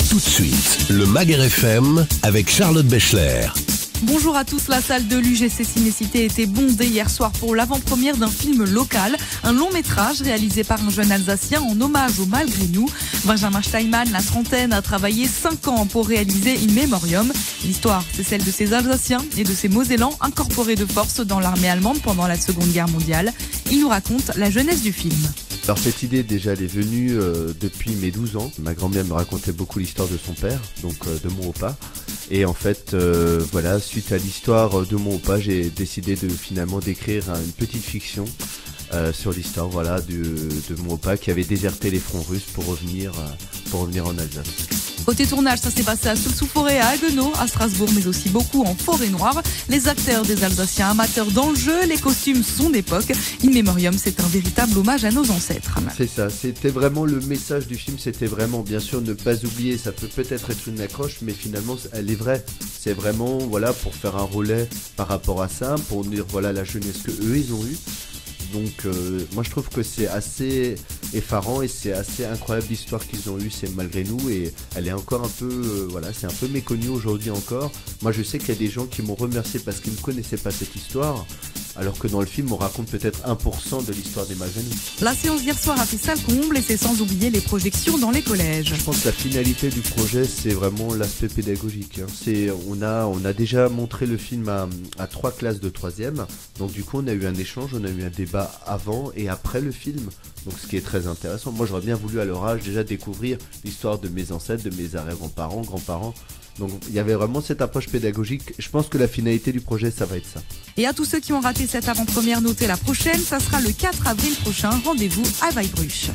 Tout de suite, le Mag RFM avec Charlotte Bechler. Bonjour à tous, la salle de l'UGC Cinécité était bondée hier soir pour l'avant-première d'un film local, un long métrage réalisé par un jeune Alsacien en hommage au Malgré nous. Benjamin Steinmann, la trentaine, a travaillé 5 ans pour réaliser In Memoriam. L'histoire, c'est celle de ces Alsaciens et de ces Mosellans incorporés de force dans l'armée allemande pendant la Seconde Guerre mondiale. Il nous raconte la jeunesse du film. Alors cette idée déjà elle est venue depuis mes 12 ans. Ma grand-mère me racontait beaucoup l'histoire de son père, donc de mon opa. Et en fait, voilà, suite à l'histoire de mon opa, j'ai décidé de finalement d'écrire une petite fiction sur l'histoire, voilà, de mon opa qui avait déserté les fronts russes pour revenir en Alsace. Côté tournage, ça s'est passé à Soulsou-Forêt, à Haguenau, à Strasbourg, mais aussi beaucoup en Forêt-Noire. Les acteurs des Alsaciens amateurs dans le jeu, les costumes sont d'époque. In Memoriam, c'est un véritable hommage à nos ancêtres. C'est ça, c'était vraiment le message du film, c'était vraiment, bien sûr, ne pas oublier, ça peut peut-être être une accroche, mais finalement, elle est vraie. C'est vraiment, voilà, pour faire un relais par rapport à ça, pour dire, voilà, la jeunesse que eux, ils ont eue. Donc moi je trouve que c'est assez effarant et c'est assez incroyable l'histoire qu'ils ont eue, c'est Malgré nous, et elle est encore un peu, voilà, c'est un peu méconnu aujourd'hui encore. Moi je sais qu'il y a des gens qui m'ont remercié parce qu'ils ne connaissaient pas cette histoire, alors que dans le film on raconte peut-être 1% de l'histoire des Malgré nous. La séance d'hier soir a fait salle comble et c'est sans oublier les projections dans les collèges. Je pense que la finalité du projet c'est vraiment l'aspect pédagogique. On a déjà montré le film à 3 classes de 3e, donc du coup on a eu un échange, on a eu un débat avant et après le film, donc ce qui est très intéressant. Moi j'aurais bien voulu à leur âge déjà découvrir l'histoire de mes ancêtres, de mes arrière-grands-parents, grands-parents. Donc il y avait vraiment cette approche pédagogique. Je pense que la finalité du projet ça va être ça. Et à tous ceux qui ont raté cette avant-première, notez la prochaine, ça sera le 4 avril prochain. Rendez-vous à Weibruch.